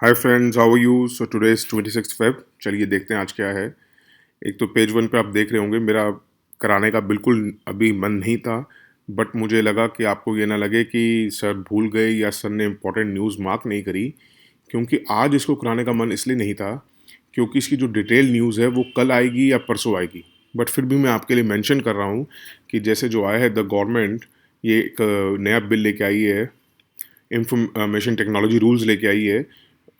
Hi friends, how are you? So today is 26 Feb. चलिए देखते हैं आज क्या है। एक तो पेज वन पे आप देख रहे होंगे, मेरा कराने का बिल्कुल अभी मन नहीं था, बट मुझे लगा कि आपको ये ना लगे कि सर भूल गए या सर ने इम्पोर्टेंट न्यूज़ मार्क नहीं करी, क्योंकि आज इसको कराने का मन इसलिए नहीं था क्योंकि इसकी जो डिटेल न्यूज़ है वो कल आएगी या परसों आएगी। बट फिर भी मैं आपके लिए मेंशन कर रहा हूँ कि जैसे जो आया है द गवर्नमेंट, ये एक नया बिल लेके आई है, इंफॉर्मेशन टेक्नोलॉजी रूल्स लेके आई है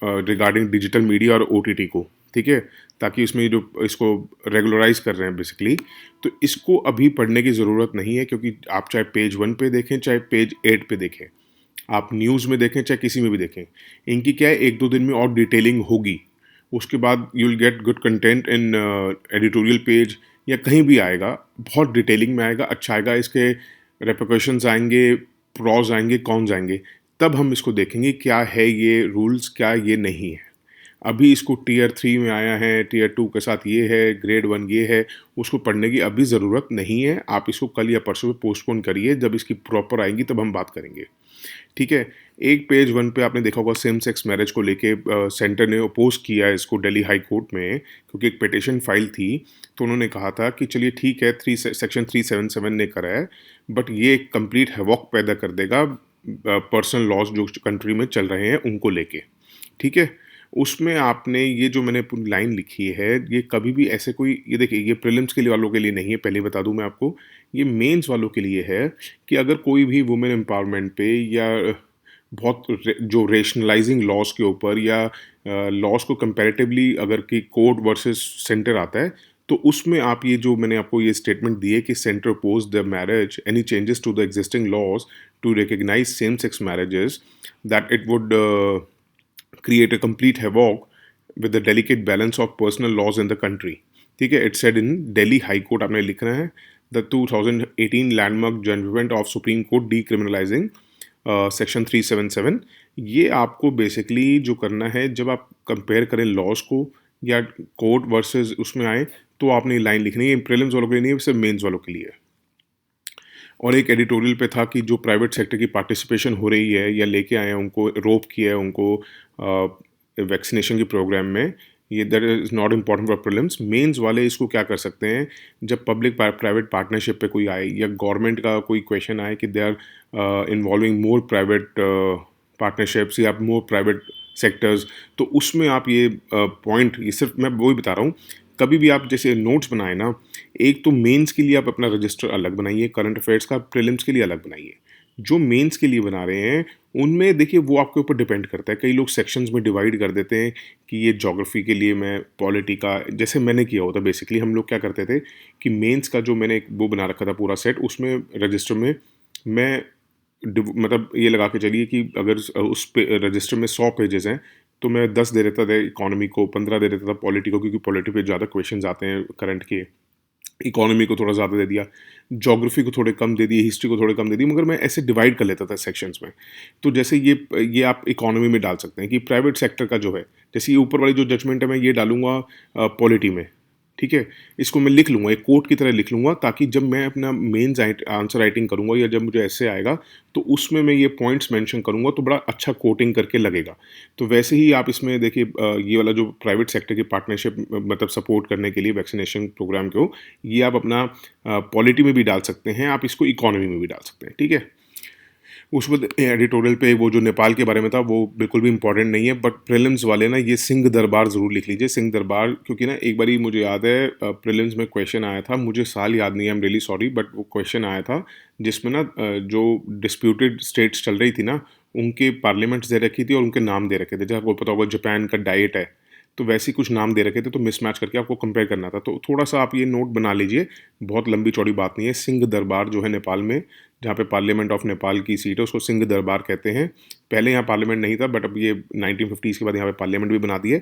रिगार्डिंग डिजिटल मीडिया और ओटीटी को। ठीक है, ताकि इसमें जो इसको रेगुलराइज कर रहे हैं बेसिकली, तो इसको अभी पढ़ने की ज़रूरत नहीं है, क्योंकि आप चाहे पेज वन पे देखें चाहे पेज एट पे देखें, आप न्यूज़ में देखें चाहे किसी में भी देखें, इनकी क्या है, एक दो दिन में और डिटेलिंग होगी। उसके बाद you will get good content in editorial page या कहीं भी आएगा, बहुत डिटेलिंग में आएगा, अच्छा आएगा। इसके रेपरकशंस आएंगे, प्रॉज आएंगे, कॉन्स आएंगे, तब हम इसको देखेंगे क्या है ये रूल्स, क्या ये नहीं है। अभी इसको टीयर थ्री में आया है, टीयर टू के साथ ये है, ग्रेड वन ये है, उसको पढ़ने की अभी ज़रूरत नहीं है। आप इसको कल या परसों में पोस्टपोन करिए, जब इसकी प्रॉपर आएंगी तब हम बात करेंगे। ठीक है। एक पेज वन पे आपने देखा होगा सेम सेक्स मैरिज को लेके सेंटर ने अपोज किया है इसको दिल्ली हाई कोर्ट में, क्योंकि एक पिटिशन फाइल थी। तो उन्होंने कहा था कि चलिए ठीक है, सेक्शन 377 ने करा है, बट ये एक कंप्लीट हैवॉक पैदा कर देगा पर्सनल लॉज जो कंट्री में चल रहे हैं उनको लेके। ठीक है। उसमें आपने ये जो मैंने पूरी लाइन लिखी है, ये कभी भी ऐसे कोई, ये देखिए, ये प्रीलिम्स के लिए वालों के लिए नहीं है, पहले बता दूं मैं आपको, ये मेंस वालों के लिए है कि अगर कोई भी वुमेन एम्पावरमेंट पे या बहुत जो रेशनलाइजिंग लॉज के ऊपर या लॉज को कंपैरेटिवली अगर कि कोर्ट वर्सेस सेंटर आता है, तो उसमें आप ये जो मैंने आपको ये स्टेटमेंट दी है कि centre oppose the marriage any changes to the existing laws to recognise same sex marriages, that it would create a complete havoc with the delicate balance of personal laws in the country. ठीक है, it said in Delhi high court, आपने लिखना है the 2018 landmark judgement of supreme court decriminalising section 377। ये आपको basically जो करना है, जब आप कंपेयर करें लॉज को या कोर्ट वर्सेस उसमें आए, तो आपने लाइन लिखनी है। प्रीलिम्स वालों के लिए नहीं है, सिर्फ मेंस वालों के लिए है। और एक एडिटोरियल पे था कि जो प्राइवेट सेक्टर की पार्टिसिपेशन हो रही है या लेके आए हैं उनको, रोप किया है उनको वैक्सीनेशन के प्रोग्राम में, ये that is not important for prelims. Mains वाले इसको क्या कर सकते हैं, जब पब्लिक प्राइवेट पार्टनरशिप पे कोई आए या गवर्नमेंट का कोई क्वेश्चन आए कि they are involving more private partnerships या मोर प्राइवेट सेक्टर्स, तो उसमें आप ये पॉइंट, ये सिर्फ मैं वही बता रहा हूँ, कभी भी आप जैसे नोट्स बनाए ना, एक तो मेंस के लिए आप अपना रजिस्टर अलग बनाइए, करंट अफेयर्स का, प्रीलिम्स के लिए अलग बनाइए। जो मेंस के लिए बना रहे हैं उनमें देखिए वो आपके ऊपर डिपेंड करता है। कई लोग सेक्शंस में डिवाइड कर देते हैं कि ये ज्योग्राफी के लिए, मैं पॉलिटी का, जैसे मैंने किया होता बेसिकली, हम लोग क्या करते थे कि मेंस का जो मैंने एक वो बना रखा था पूरा सेट, उसमें रजिस्टर में मैं मतलब ये लगा के चलिए कि अगर उस पे रजिस्टर में 100 पेजेस हैं, तो मैं 10 दे देता था इकोनॉमी को, 15 दे देता था पॉलिटी को, क्योंकि पॉलिटी पे ज़्यादा क्वेश्चन आते हैं करंट के। इकोनॉमी को थोड़ा ज़्यादा दे दिया, ज्योग्राफी को थोड़े कम दे दिए, हिस्ट्री को थोड़े कम दे दिए, मगर मैं ऐसे डिवाइड कर लेता था सेक्शंस में। तो जैसे ये आप इकोनॉमी में डाल सकते हैं कि प्राइवेट सेक्टर का जो है, जैसे ये ऊपर वाली जो जजमेंट है मैं ये डालूंगा पॉलिटी में। ठीक है, इसको मैं लिख लूँगा, एक कोट की तरह लिख लूँगा, ताकि जब मैं अपना मेंस आंसर राइटिंग करूँगा या जब मुझे ऐसे आएगा, तो उसमें मैं ये पॉइंट्स मेंशन करूँगा, तो बड़ा अच्छा कोटिंग करके लगेगा। तो वैसे ही आप इसमें देखिए ये वाला जो प्राइवेट सेक्टर की पार्टनरशिप मतलब सपोर्ट करने के लिए वैक्सीनेशन प्रोग्राम को, ये आप अपना पॉलिटी में भी डाल सकते हैं, आप इसको इकोनॉमी में भी डाल सकते हैं। ठीक है। उस वक्त एडिटोरियल पे वो जो नेपाल के बारे में था वो बिल्कुल भी इंपॉर्टेंट नहीं है, बट प्रीलिम्स वाले ना ये सिंह दरबार ज़रूर लिख लीजिए, सिंह दरबार, क्योंकि ना एक बारी मुझे याद है प्रीलिम्स में क्वेश्चन आया था, मुझे साल याद नहीं है, I am really sorry, but वो क्वेश्चन आया था जिसमें ना जो डिस्प्यूटेड स्टेट्स चल रही थी ना, उनके पार्लियामेंट्स दे रखी थी और उनके नाम दे रखे थे। जैसे आपको पता होगा जापान का डाइट है, तो वैसे ही कुछ नाम दे रखे थे, तो मिसमैच करके आपको कंपेयर करना था। तो थोड़ा सा आप ये नोट बना लीजिए, बहुत लंबी चौड़ी बात नहीं है। सिंह दरबार जो है नेपाल में, जहाँ पे पार्लियामेंट ऑफ नेपाल की सीट है, उसको सिंह दरबार कहते हैं। पहले यहाँ पार्लियामेंट नहीं था, बट अब ये 1950s के बाद यहाँ पे पार्लियामेंट भी बना दिए,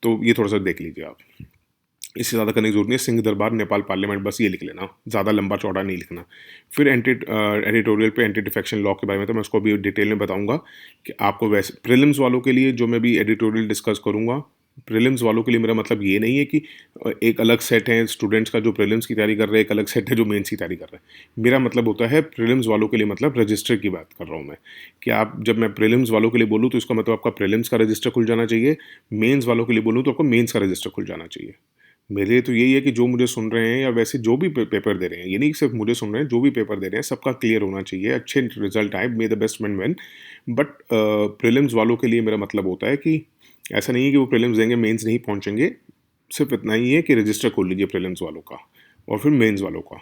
तो ये थोड़ा सा देख लीजिए आप। इससे ज़्यादा करने की जरूरत नहीं है, सिंह दरबार नेपाल पार्लियामेंट, बस ये लिख लेना, ज़्यादा लंबा चौड़ा नहीं लिखना। फिर एडिटोरियल पे एंटी डिफेक्शन लॉ के बारे में, तो मैं उसको भी डिटेल में बताऊंगा कि आपको वैसे प्रीलिम्स वालों के लिए जो मैं भी एडिटोरियल डिस्कस करूंगा, प्रीलिम्स वालों के लिए मेरा मतलब ये नहीं है कि एक अलग सेट है स्टूडेंट्स का जो प्रीलिम्स की तैयारी कर रहे हैं, एक अलग सेट है जो मेंस की तैयारी कर रहे हैं। मेरा मतलब होता है प्रीलिम्स वालों के लिए, मतलब रजिस्टर की बात कर रहा हूँ मैं, कि आप जब मैं प्रीलिम्स वालों के लिए बोलूँ तो इसका मतलब आपका प्रीलिम्स का रजिस्टर खुल जाना चाहिए, मेंस वालों के लिए बोलूँ तो आपको मेंस का रजिस्टर खुल जाना चाहिए। मेरे लिए तो यही है कि जो मुझे सुन रहे हैं या वैसे जो भी पेपर दे रहे हैं, ये नहीं कि सिर्फ मुझे सुन रहे हैं, जो भी पेपर दे रहे हैं सबका क्लियर होना चाहिए, अच्छे रिजल्ट आए, मे the best man win. But prelims वालों के लिए मेरा मतलब होता है कि ऐसा नहीं है कि वो प्रीलिम्स देंगे मेंस नहीं पहुंचेंगे, सिर्फ इतना ही है कि रजिस्टर खोल लीजिए प्रीलिम्स वालों का और फिर मेंस वालों का।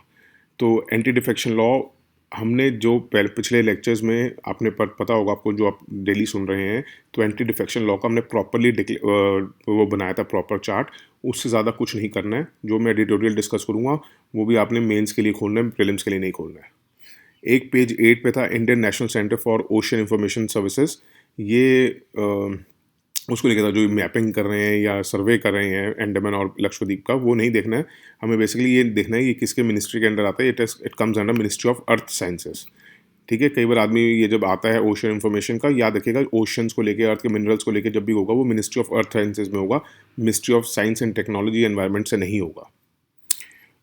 तो एंटी डिफेक्शन लॉ हमने जो पिछले लेक्चर्स में आपने पता होगा आपको, जो आप डेली सुन रहे हैं, तो एंटी डिफेक्शन लॉ का हमने प्रॉपरली वो बनाया था प्रॉपर चार्ट। उससे ज़्यादा कुछ नहीं करना है, जो मैं एडिटोरियल डिस्कस करूँगा वो भी आपने मेंस के लिए खोलना है, प्रीलिम्स के लिए नहीं खोलना है। एक पेज 8 पे था Indian national centre for ocean information services. ये उसको लेकर था जो मैपिंग कर रहे हैं या सर्वे कर रहे हैं अंडमान और लक्षद्वीप का, वो नहीं देखना है हमें। बेसिकली ये देखना है ये किसके मिनिस्ट्री के अंडर आता है। It comes under ministry of earth sciences. ठीक है, कई बार आदमी ये जब आता है ओशन इन्फॉर्मेशन का, याद रखिएगा ओशंस को लेके, अर्थ के मिनरल्स को लेके जब भी होगा वो मिनिस्ट्री ऑफ अर्थ साइंसेज में होगा, ministry of science and technology environment से नहीं होगा।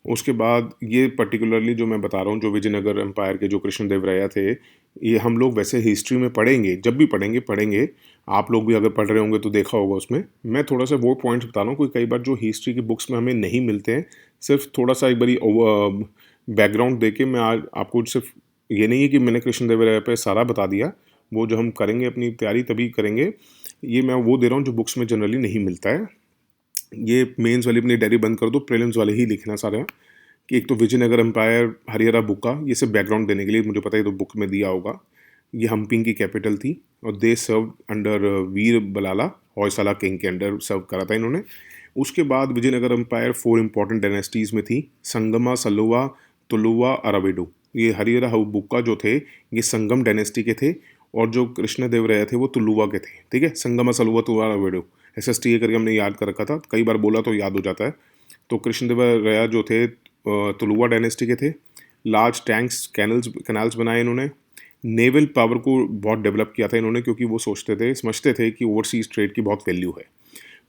उसके बाद ये पर्टिकुलरली जो मैं बता रहा हूँ, जो विजयनगर एम्पायर के जो कृष्णदेवराय थे, ये हम लोग वैसे हिस्ट्री में पढ़ेंगे, जब भी पढ़ेंगे आप लोग भी अगर पढ़ रहे होंगे तो देखा होगा उसमें। मैं थोड़ा सा वो पॉइंट्स बता रहा हूँ, कोई कई बार जो हिस्ट्री की बुक्स में हमें नहीं मिलते हैं, सिर्फ थोड़ा सा एक बारी बैकग्राउंड दे के मैं आज आपको, सिर्फ ये नहीं है कि मैंने कृष्णदेवराय पे सारा बता दिया, वो जो हम करेंगे अपनी तैयारी तभी करेंगे। ये मैं वो दे रहा हूँ जो बुक्स में जनरली नहीं मिलता है। ये मेंस वाली अपनी डायरी बंद कर दो, प्रीलिम्स वाले ही लिखना सारा, कि एक तो विजयनगर एम्पायर हरियाणा बुक का, ये सब बैकग्राउंड देने के लिए, मुझे पता है तो बुक में दिया होगा। ये हम्पिंग की कैपिटल थी और दे सर्व अंडर वीर बलाला, होयसाला किंग के अंडर सर्व करा था इन्होंने। उसके बाद विजयनगर एम्पायर 4 इंपॉर्टेंट डायनेस्टीज़ में थी, संगमा, सलुवा, तुलुवा, अराविडु। ये हरिहरा बुक का जो थे ये संगम डायनेस्टी के थे, और जो कृष्णदेवराय थे वो तुलुवा के थे। ठीक है, संगमा, सलुवा, तुलुवा, अराविडु, SST करके हमने याद कर रखा था, कई बार बोला तो याद हो जाता है। तो कृष्णदेवराय जो थे तुलुवा डायनेस्टी के थे। लार्ज टैंक्स, कैनाल्स बनाए इन्होंने। नेवल पावर को बहुत डेवलप किया था इन्होंने, क्योंकि वो समझते थे कि ओवरसीज ट्रेड की बहुत वैल्यू है,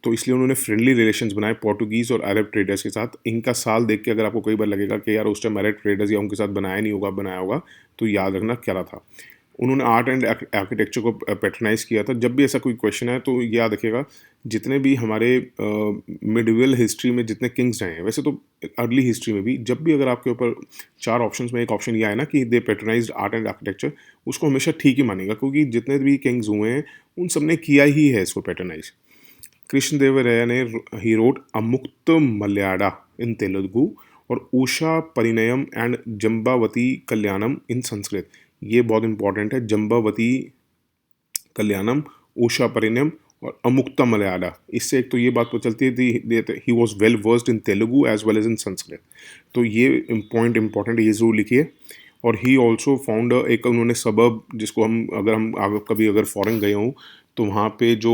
तो इसलिए उन्होंने फ्रेंडली रिलेशंस बनाए पोर्टुगीज़ और अरब ट्रेडर्स के साथ। इनका साल देख के अगर आपको कई बार लगेगा कि यार उस टाइम अरब ट्रेडर्स या उनके साथ बनाया होगा, तो याद रखना क्या था। उन्होंने आर्ट एंड आर्किटेक्चर को पैट्रनाइज किया था। जब भी ऐसा कोई क्वेश्चन है तो याद रखिएगा, जितने भी हमारे मिडिवल हिस्ट्री में जितने किंग्स रहे हैं, वैसे तो अर्ली हिस्ट्री में भी, जब भी अगर आपके ऊपर 4 ऑप्शंस में एक ऑप्शन ये आए ना कि दे पैट्रनाइज्ड आर्ट एंड आर्किटेक्चर, उसको हमेशा ठीक ही मानेगा, क्योंकि जितने भी किंग्स हुए हैं उन सब ने किया ही है इसको पैट्रनाइज। कृष्णदेवराय ने ही रोट अमुक्त मलयाड़ा इन तेलुगु और उषा परिणयम एंड जम्बावती कल्याणम इन संस्कृत। ये बहुत इंपॉर्टेंट है, जम्बावती कल्याणम, उषा परिणयम और अमुक्ता मलयाला। इससे एक तो ये बात पता चलती है ही was well versed in Telugu as well as in Sanskrit. तो ये पॉइंट इंपॉर्टेंट है, ये जरूर लिखिए। और ही ऑल्सो फाउंड एक उन्होंने सबब, जिसको हम कभी अगर फॉरेन गए हों तो वहाँ पे जो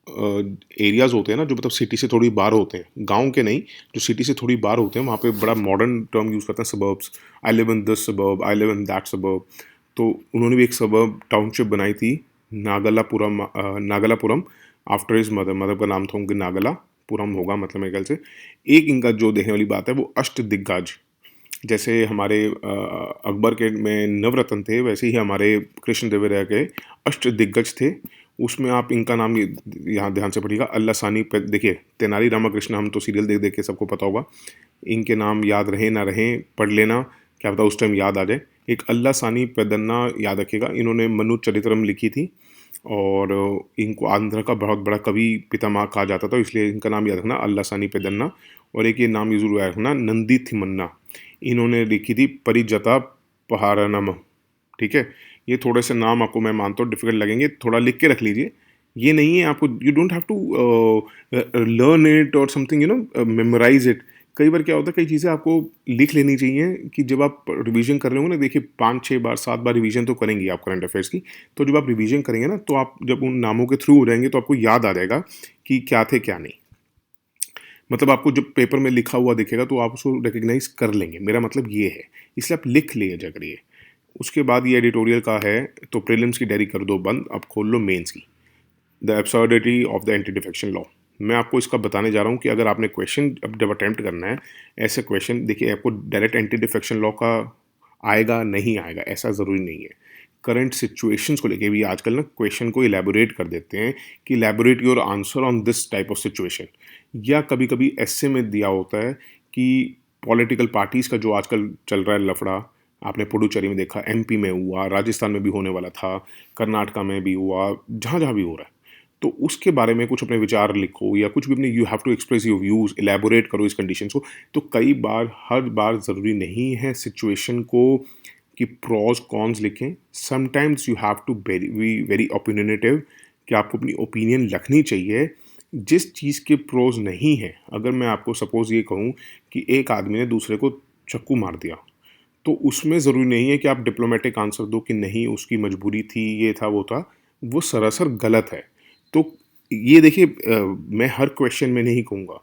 एरियाज़ होते हैं ना, जो मतलब सिटी से थोड़ी बाहर होते हैं, गांव के नहीं, जो सिटी से थोड़ी बाहर होते हैं, वहाँ पे बड़ा मॉडर्न टर्म यूज़ करते हैं, suburbs. I live in this suburb, I live in that suburb. तो उन्होंने भी एक सबर्ब टाउनशिप बनाई थी, नागलापुरम, आफ्टर हिज मदर का नाम था उनके नागलापुरम होगा, मतलब मेरे ख्याल से। एक इनका जो देखने वाली बात है वो अष्टदिग्गज, जैसे हमारे अकबर के में नवरत्न थे, वैसे ही हमारे कृष्णदेवराय के अष्टदिग्गज थे। उसमें आप इनका नाम यहाँ ध्यान से पढ़िएगा, अल्लाह सानी पे, देखिए तेनाली रामाकृष्ण, हम तो सीरियल देख देख के सबको पता होगा, इनके नाम याद रहे ना रहे, पढ़ लेना, क्या पता उस टाइम याद आ जाए। एक अल्लाह सानी पेदन्ना याद रखिएगा, इन्होंने मनु चरित्रम लिखी थी, और इनको आंध्र का बहुत बड़ा कवि पितामह कहा जाता था, इसलिए इनका नाम याद रखना, अल्लाह सानी पेदन्ना। और एक ये नाम जरूर याद रखना, नंदी थिमन्ना, इन्होंने लिखी थी परिजता पहारनम। ठीक है, ये थोड़े से नाम आपको मैं मानता हूँ डिफिकल्ट लगेंगे, थोड़ा लिख के रख लीजिए। ये नहीं है आपको, you don't have to learn it और समथिंग, मेमोराइज इट। कई बार क्या होता है, कई चीज़ें आपको लिख लेनी चाहिए, कि जब आप रिवीजन कर रहे होंगे ना, देखिए 5-6 बार 7 बार रिवीजन तो करेंगे आप करंट अफेयर्स की, तो जब आप रिवीजन करेंगे ना, तो आप जब उन नामों के थ्रू हो जाएंगे तो आपको याद आ जाएगा कि क्या थे क्या नहीं। मतलब आपको जब पेपर में लिखा हुआ दिखेगा तो आप उसको रिकग्नाइज कर लेंगे, मेरा मतलब ये है, इसलिए आप लिख लीजिए करिए। उसके बाद ये एडिटोरियल का है, तो प्रीलिम्स की डायरी कर दो बंद, अब खोल लो मेंस की। The absurdity of the anti defection law. मैं आपको इसका बताने जा रहा हूँ कि अगर आपने क्वेश्चन अब जब अटेम्प्ट करना है, ऐसे क्वेश्चन देखिए, आपको डायरेक्ट एंटी डिफेक्शन लॉ का आएगा नहीं आएगा ऐसा ज़रूरी नहीं है। करंट सिचुएशंस को लेके भी आजकल ना क्वेश्चन को इलेबोरेट कर देते हैं कि elaborate your answer on this type of situation, या कभी कभी ऐसे में दिया होता है कि पॉलिटिकल पार्टीज़ का जो आजकल चल रहा है लफड़ा, आपने पुडुचेरी में देखा, एमपी में हुआ, राजस्थान में भी होने वाला था, कर्नाटका में भी हुआ, जहाँ जहाँ भी हो रहा है, तो उसके बारे में कुछ अपने विचार लिखो या कुछ भी अपने, you have to express your views, elaborate करो इस कंडीशन को। तो कई बार, हर बार ज़रूरी नहीं है सिचुएशन को कि प्रॉज कॉन्स लिखें। Sometimes you have to be very opinionative, कि आपको अपनी ओपिनियन रखनी चाहिए जिस चीज़ के प्रोज नहीं है। अगर मैं आपको सपोज ये कहूँ कि एक आदमी ने दूसरे को चाकू मार दिया, तो उसमें ज़रूरी नहीं है कि आप डिप्लोमेटिक आंसर दो कि नहीं उसकी मजबूरी थी, ये था वो था। वो सरासर गलत है। तो ये देखिए, मैं हर क्वेश्चन में नहीं कहूँगा,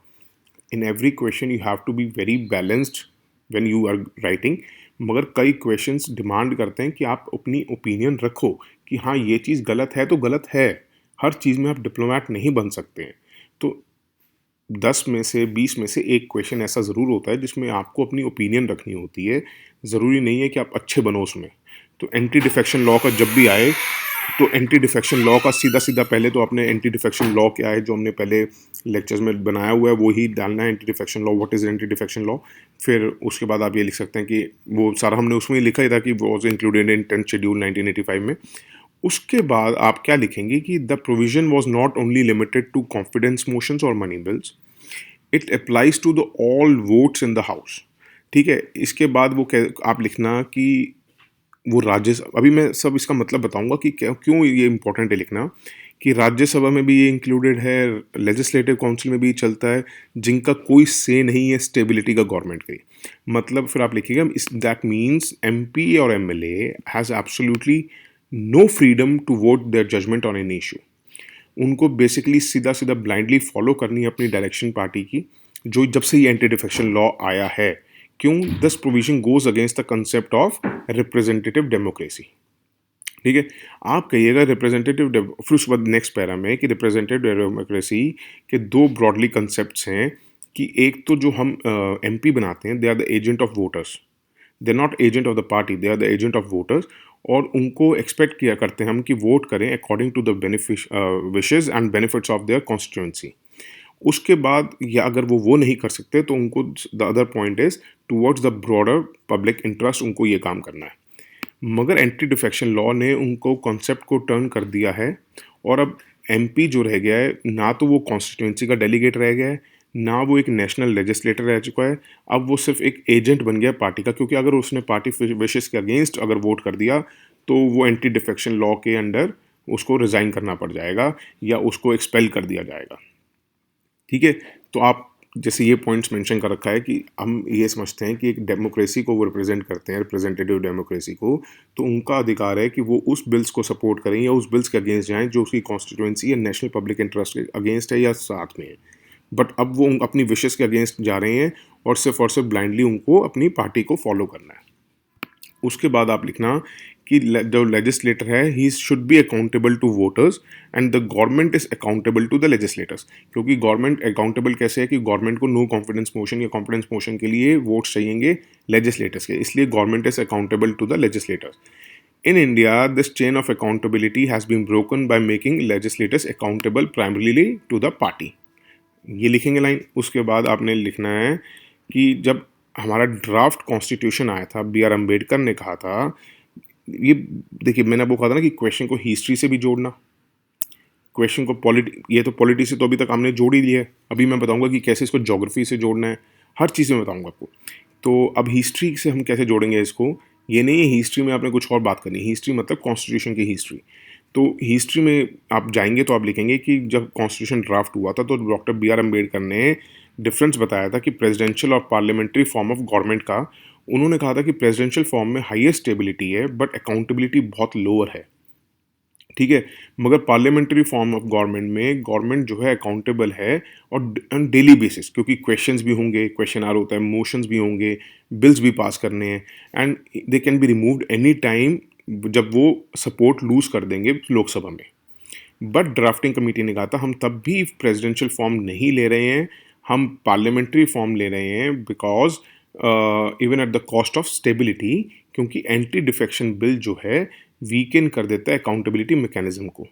in every question you have to be very balanced when you are writing, मगर कई क्वेश्चंस डिमांड करते हैं कि आप अपनी ओपिनियन रखो कि हाँ ये चीज़ गलत है तो गलत है। हर चीज़ में आप डिप्लोमेट नहीं बन सकते हैं। तो 10 में से 20 में से एक क्वेश्चन ऐसा ज़रूर होता है जिसमें आपको अपनी ओपिनियन रखनी होती है, ज़रूरी नहीं है कि आप अच्छे बनो उसमें। तो एंटी डिफेक्शन लॉ का जब भी आए, तो एंटी डिफेक्शन लॉ का सीधा सीधा पहले तो आपने एंटी डिफेक्शन लॉ क्या है जो हमने पहले लेक्चर्स में बनाया हुआ है वो ही डालना है, anti defection law, what is anti defection law. फिर उसके बाद आप ये लिख सकते हैं कि वो सारा हमने उसमें लिखा ही था कि was included in 10th schedule 1985 में। उसके बाद आप क्या लिखेंगे कि the provision was not only limited to confidence motions और money bills, it applies to the all votes in the house. ठीक है, इसके बाद वो आप लिखना कि वो राज्यसभा, अभी मैं सब इसका मतलब बताऊंगा कि क्यों ये इंपॉर्टेंट है लिखना, कि राज्यसभा में भी ये इंक्लूडेड है, लेजिस्लेटिव काउंसिल में भी चलता है, जिनका कोई से नहीं है स्टेबिलिटी का गवर्नमेंट की। मतलब फिर आप लिखिएगा दैट मीन्स एमपी और MLA has absolutely no freedom to vote their judgement on an issue. उनको बेसिकली सीधा सीधा ब्लाइंडली फॉलो करनी है अपनी डायरेक्शन पार्टी की, जो जब से ये एंटी डिफेक्शन लॉ आया है। क्यों? This provision goes against the concept of representative democracy. ठीक है, आप कहिएगा रिप्रेजेंटेटिव, फिर उसके बाद नेक्स्ट पैरा में कि रिप्रेजेंटेटिव डेमोक्रेसी के दो ब्रॉडली कंसेप्ट्स हैं, कि एक तो जो हम एमपी बनाते हैं, they are the agent of voters, they are not agent of the party, they are the agent of voters. और उनको एक्सपेक्ट किया करते हैं हम कि वोट करें according to the wishes and benefits of their constituency. उसके बाद या अगर वो नहीं कर सकते तो उनको the other point is towards the broader public interest, उनको ये काम करना है। मगर एंटी डिफेक्शन लॉ ने उनको कॉन्सेप्ट को टर्न कर दिया है, और अब एमपी जो रह गया है, ना तो वो कॉन्स्टिट्यूंसी का डेलीगेट रह गया है, ना वो एक नेशनल लेजिस्लेटर रह चुका है। अब वो सिर्फ एक एजेंट बन गया पार्टी का, क्योंकि अगर उसने पार्टी विशेस के अगेंस्ट अगर वोट कर दिया तो वो एंटी डिफेक्शन लॉ के अंडर उसको रिज़ाइन करना पड़ जाएगा या उसको एक्सपेल कर दिया जाएगा। ठीक है, तो आप जैसे ये पॉइंट्स मेंशन कर रखा है कि हम ये समझते हैं कि एक डेमोक्रेसी को वो रिप्रेजेंट करते हैं, रिप्रेजेंटेटिव डेमोक्रेसी को, तो उनका अधिकार है कि वो उस बिल्स को सपोर्ट करें या उस बिल्स के अगेंस्ट जाएं जो उसकी कॉन्स्टिट्यूंसी या नेशनल पब्लिक इंटरेस्ट के अगेंस्ट है या साथ में है। बट अब वो अपनी विशेस के अगेंस्ट जा रहे हैं और सिर्फ ब्लाइंडली उनको अपनी पार्टी को फॉलो करना है। उसके बाद आप लिखना कि जो लेजिस्लेटर है he should be accountable to voters and the government is accountable to the legislators. क्योंकि गवर्नमेंट अकाउंटेबल कैसे है कि गवर्नमेंट को नो कॉन्फिडेंस मोशन या कॉन्फिडेंस मोशन के लिए वोट्स चाहिएंगे लेजिस्लेटर्स के, इसलिए government is accountable to the legislators. In India, this chain of accountability has been broken by making legislators accountable primarily to the party. ये लिखेंगे line. उसके बाद आपने लिखना है कि जब हमारा ड्राफ्ट कॉन्स्टिट्यूशन आया था, बी आर अम्बेडकर ने कहा था, ये देखिए मैंने आपको कहा था ना कि क्वेश्चन को हिस्ट्री से भी जोड़ना, क्वेश्चन को ये तो पॉलिटी से तो अभी तक हमने जोड़ ही लिया है, अभी मैं बताऊंगा कि कैसे इसको ज्योग्राफी से जोड़ना है, हर चीज़ में बताऊंगा आपको। तो अब हिस्ट्री से हम कैसे जोड़ेंगे इसको, ये नहीं है हिस्ट्री में आपने कुछ और बात करनी, हिस्ट्री मतलब कॉन्स्टिट्यूशन की हिस्ट्री। तो हिस्ट्री में आप जाएंगे तो आप लिखेंगे कि जब कॉन्स्टिट्यूशन ड्राफ्ट हुआ था तो डॉक्टर बी आर अम्बेडकर ने डिफरेंस बताया था कि प्रेसिडेंशियल और पार्लियामेंट्री फॉर्म ऑफ गवर्नमेंट का। उन्होंने कहा था कि प्रेसिडेंशियल फॉर्म में हाईएस्ट स्टेबिलिटी है बट अकाउंटेबिलिटी बहुत लोअर है। ठीक है, मगर पार्लियामेंट्री फॉर्म ऑफ गवर्नमेंट में गवर्नमेंट जो है अकाउंटेबल है और ऑन डेली बेसिस, क्योंकि क्वेश्चंस भी होंगे, क्वेश्चन आर होता है, मोशंस भी होंगे, बिल्स भी पास करने हैं, and they can be removed any time जब वो सपोर्ट लूज कर देंगे लोकसभा में। बट ड्राफ्टिंग कमेटी ने कहा था हम तब भी प्रेसिडेंशियल फॉर्म नहीं ले रहे हैं, हम पार्लियामेंट्री फॉर्म ले रहे हैं, because even at the cost of stability, क्योंकि एंटी डिफेक्शन बिल जो है वीकेन कर देता है अकाउंटेबिलिटी मैकेनिज्म को।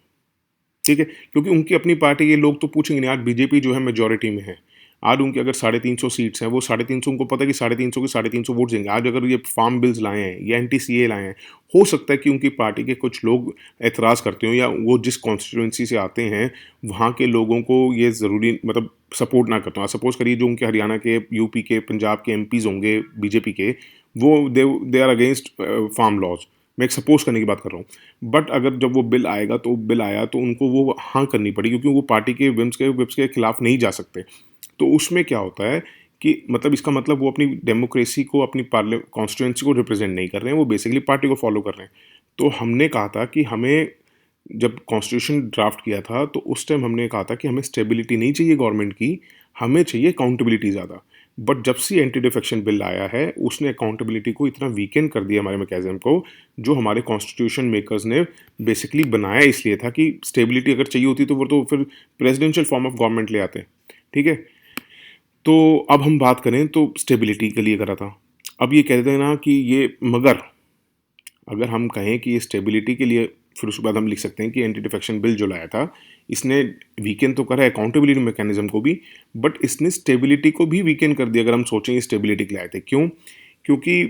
ठीक है, क्योंकि उनकी अपनी पार्टी के लोग तो पूछेंगे नहीं, आज बीजेपी जो है मेजोरिटी में है, आज उनके अगर 350 सीट्स हैं, वो 350 उनको पता है कि 350 के 350 वोट देंगे। आज अगर ये फार्म बिल्स लाए हैं या NTCA लाए हैं, हो सकता है कि उनकी पार्टी के कुछ लोग एतराज़ करते हो, या वो जिस कॉन्स्टिट्यूंसी से आते हैं वहाँ के लोगों को ये ज़रूरी मतलब सपोर्ट ना करते हो। सपोज़ करिए जो उनके हरियाणा के, यूपी के, पंजाब के MPs होंगे बीजेपी के, वो they are against farm laws. मैं एक सपोज करने की बात कर रहा हूँ। बट अगर जब वो बिल आएगा तो बिल आया तो उनको वो हाँ करनी पड़ी, क्योंकि वो पार्टी के विप्स के खिलाफ नहीं जा सकते। तो उसमें क्या होता है कि मतलब इसका मतलब वो अपनी डेमोक्रेसी को, अपनी कॉन्स्टिट्यूंसी को रिप्रेजेंट नहीं कर रहे हैं, वो बेसिकली पार्टी को फॉलो कर रहे हैं। तो हमने कहा था कि हमें, जब कॉन्स्टिट्यूशन ड्राफ्ट किया था तो उस टाइम हमने कहा था कि हमें स्टेबिलिटी नहीं चाहिए गवर्नमेंट की, हमें चाहिए अकाउंटेबिलिटी ज़्यादा। बट जब से एंटी डिफेक्शन बिल आया है उसने अकाउंटेबिलिटी को इतना वीकेंड कर दिया हमारे मैकेनिज्म को, जो हमारे कॉन्स्टिट्यूशन मेकर्स ने बेसिकली बनाया इसलिए था कि स्टेबिलिटी अगर चाहिए होती तो वो तो फिर प्रेसिडेंशियल फॉर्म ऑफ गवर्नमेंट ले आते। ठीक है, तो अब हम बात करें तो स्टेबिलिटी के लिए करा था। अब ये कहते हैं ना कि ये, मगर अगर हम कहें कि ये स्टेबिलिटी के लिए, फिर उसके बाद हम लिख सकते हैं कि एंटी डिफेक्शन बिल जो लाया था इसने वीकेंड तो करा है अकाउंटेबिलिटी मैकेनिज्म को भी, बट इसने स्टेबिलिटी को भी वीकेंड कर दिया। अगर हम सोचें स्टेबिलिटी के लिए आए थे, क्यों? क्योंकि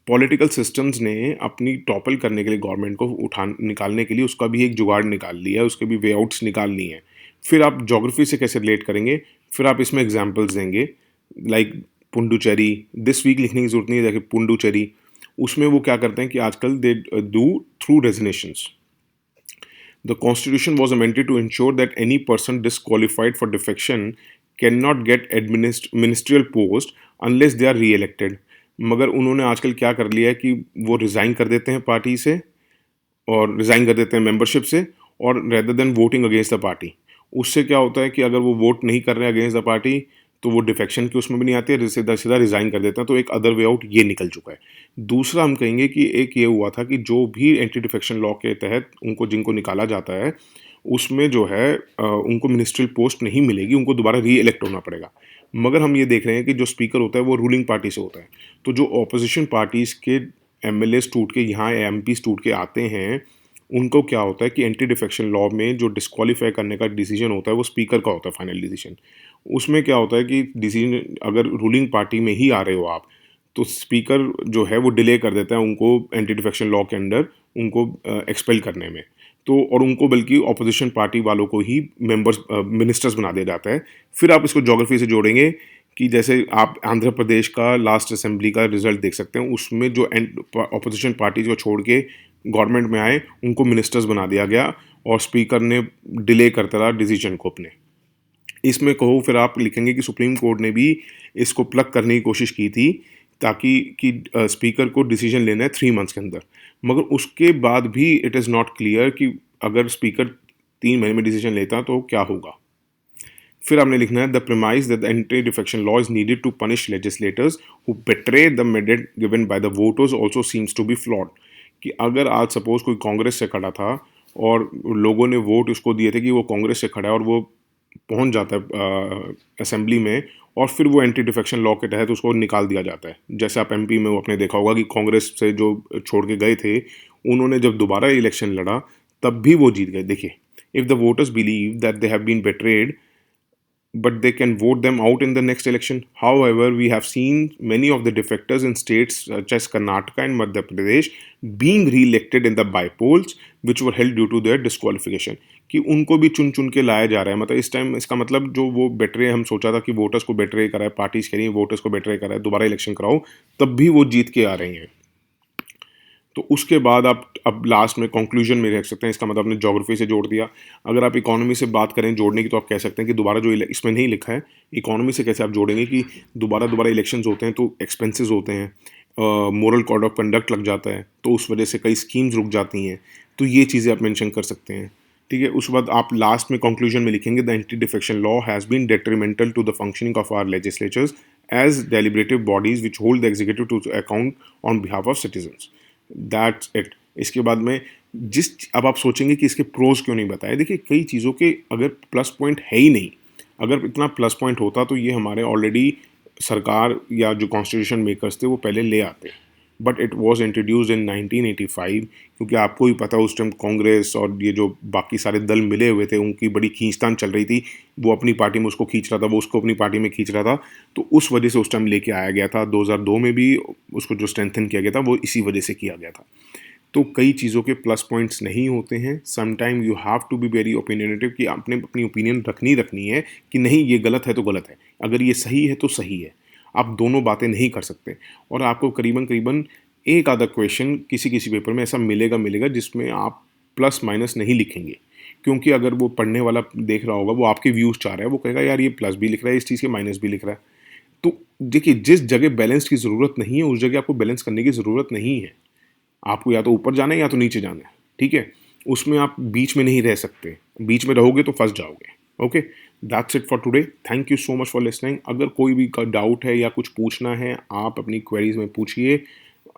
पॉलिटिकल सिस्टम्स ने अपनी टॉपल करने के लिए, गवर्नमेंट को निकालने के लिए उसका भी एक जुगाड़ निकाल लिया है, उसके भी वे आउट्स निकाल लिए हैं। फिर आप जोग्राफी से कैसे रिलेट करेंगे, फिर आप इसमें एग्जाम्पल्स देंगे, लाइक पुंडुचेरी। दिस वीक लिखने की जरूरत नहीं है, देखिए पुंडुचेरी, उसमें वो क्या करते हैं कि आजकल they do through resignations. The Constitution was amended to ensure that any person disqualified for defection cannot get ministerial post unless they are re-elected। मगर उन्होंने आजकल क्या कर लिया है कि वो रिज़ाइन कर देते हैं पार्टी से, और रिज़ाइन कर देते हैं मेंबरशिप से, और rather than voting against the party. उससे क्या होता है कि अगर वो वोट नहीं कर रहे हैं अगेंस्ट द पार्टी तो वो डिफेक्शन की उसमें भी नहीं आती है, सीधा सीधा रिज़ाइन कर देते हैं। तो एक अदर वे आउट ये निकल चुका है। दूसरा हम कहेंगे कि एक ये हुआ था कि जो भी एंटी डिफेक्शन लॉ के तहत उनको, जिनको निकाला जाता है, उसमें जो है उनको मिनिस्ट्रियल पोस्ट नहीं मिलेगी, उनको दोबारा री इलेक्ट होना पड़ेगा। मगर हम ये देख रहे हैं कि जो स्पीकर होता है वो रूलिंग पार्टी से होता है, तो जो ऑपोजिशन पार्टीज़ के MLAs टूट के यहाँ MPs टूट के आते हैं, उनको क्या होता है कि एंटी डिफेक्शन लॉ में जो डिस्क्वालीफाई करने का डिसीजन होता है वो स्पीकर का होता है, फाइनल डिसीजन। उसमें क्या होता है कि डिसीजन अगर रूलिंग पार्टी में ही आ रहे हो आप, तो स्पीकर जो है वो डिले कर देता है उनको एंटी डिफेक्शन लॉ के अंडर उनको एक्सपेल करने में। तो और उनको बल्कि ऑपोजिशन पार्टी वालों को ही मेंबर्स, मिनिस्टर्स बना दिया जाता है। फिर आप इसको ज्योग्राफी से जोड़ेंगे कि जैसे आप आंध्र प्रदेश का लास्ट असेंबली का रिजल्ट देख सकते हैं, उसमें जो ऑपोजिशन पार्टीज को छोड़ के गवर्नमेंट में आए उनको मिनिस्टर्स बना दिया गया, और स्पीकर ने डिले करता रहा डिसीजन को अपने। इसमें कहो फिर आप लिखेंगे कि सुप्रीम कोर्ट ने भी इसको प्लग करने की कोशिश की थी, ताकि कि स्पीकर को डिसीजन लेना है 3 मंथ्स के अंदर, मगर उसके बाद भी इट इज़ नॉट क्लियर कि अगर स्पीकर 3 महीने में डिसीजन लेता तो क्या होगा। फिर आपने लिखना है the premise that the anti defection law is needed to punish legislators who betray the mandate given by the voters also seems to be flawed. कि अगर आज सपोज कोई कांग्रेस से खड़ा था और लोगों ने वोट उसको दिए थे कि वो कांग्रेस से खड़ा है, और वो पहुंच जाता है असेंबली में, और फिर वो एंटी डिफेक्शन लॉ के तहत उसको निकाल दिया जाता है। जैसे आप MP में वो आपने देखा होगा कि कांग्रेस से जो छोड़ के गए थे, उन्होंने जब दोबारा इलेक्शन लड़ा तब भी वो जीत गए। देखिए, if the voters believe that they have been betrayed but they can vote them out in the next election. However, we have seen many of the defectors in states such as Karnataka and Madhya Pradesh being re-elected in the by-polls which were held due to their disqualification। कि उनको भी चुन चुन के लाया जा रहा है। मतलब इस टाइम इसका मतलब जो वो बेटरे, हम सोचा था कि वोटर्स को बेटरे कराए, पार्टीज कह रही हैं वोटर्स को बेटरे कराए, दोबारा इलेक्शन कराओ, तब भी वो जीत के आ रही हैं। तो उसके बाद आप अब लास्ट में कंक्लूजन में रख सकते हैं, इसका मतलब आपने ज्योग्राफी से जोड़ दिया। अगर आप इकोनॉमी से बात करें जोड़ने की, तो आप कह सकते हैं कि दोबारा जो इसमें नहीं लिखा है, इकोनॉमी से कैसे आप जोड़ेंगे कि दोबारा इलेक्शंस होते हैं तो एक्सपेंसेस होते हैं, मोरल कोड ऑफ कंडक्ट लग जाता है, तो उस वजह से कई स्कीम्स रुक जाती हैं। तो ये चीज़ें आप मेंशन कर सकते हैं। ठीक है, उसके बाद आप लास्ट में कंक्लूजन में लिखेंगे the anti defection law has been detrimental to the functioning of our legislatures as deliberative bodies which hold the executive to account on behalf of citizens. That's it. इसके बाद में अब आप सोचेंगे कि इसके प्रोज क्यों नहीं बताए। देखिए, कई चीज़ों के अगर प्लस पॉइंट है ही नहीं, अगर इतना प्लस पॉइंट होता तो ये हमारे ऑलरेडी सरकार या जो कॉन्स्टिट्यूशन मेकर्स थे वो पहले ले आते। But it was introduced in 1985, क्योंकि आपको ही पता उस टाइम कांग्रेस और ये जो बाकी सारे दल मिले हुए थे उनकी बड़ी खींचतान चल रही थी। वो अपनी पार्टी में उसको खींच रहा था, वो उसको अपनी पार्टी में खींच रहा था। तो उस वजह से उस टाइम लेके आया गया था। 2002 में भी उसको जो स्ट्रेंथन किया गया था वो इसी वजह से किया गया था। तो कई चीज़ों के प्लस पॉइंट्स नहीं होते हैं। Sometime you have to be very opinionative, कि आपने अपनी ओपिनियन रखनी है कि नहीं ये गलत है तो गलत है, अगर ये सही है तो सही है। आप दोनों बातें नहीं कर सकते। और आपको करीबन करीबन एक आधा क्वेश्चन किसी किसी पेपर में ऐसा मिलेगा जिसमें आप प्लस माइनस नहीं लिखेंगे, क्योंकि अगर वो पढ़ने वाला देख रहा होगा, वो आपके व्यूज़ चाह रहा है, वो कहेगा यार ये प्लस भी लिख रहा है, इस चीज़ के माइनस भी लिख रहा है। तो देखिए, जिस जगह बैलेंस की ज़रूरत नहीं है उस जगह आपको बैलेंस करने की ज़रूरत नहीं है। आपको या तो ऊपर जाना है या तो नीचे जाना है, ठीक है? उसमें आप बीच में नहीं रह सकते। बीच में रहोगे तो फँस जाओगे। Okay, that's it for today. Thank you so much for listening. अगर कोई भी का डाउट है या कुछ पूछना है, आप अपनी क्वेरीज़ में पूछिए।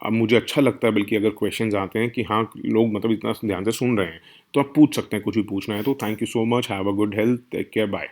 अब मुझे अच्छा लगता है बल्कि अगर क्वेश्चंस आते हैं कि हाँ, लोग मतलब इतना ध्यान से सुन रहे हैं, तो आप पूछ सकते हैं, कुछ भी पूछना है तो। Thank you so much. Have a good health. Take care. Bye.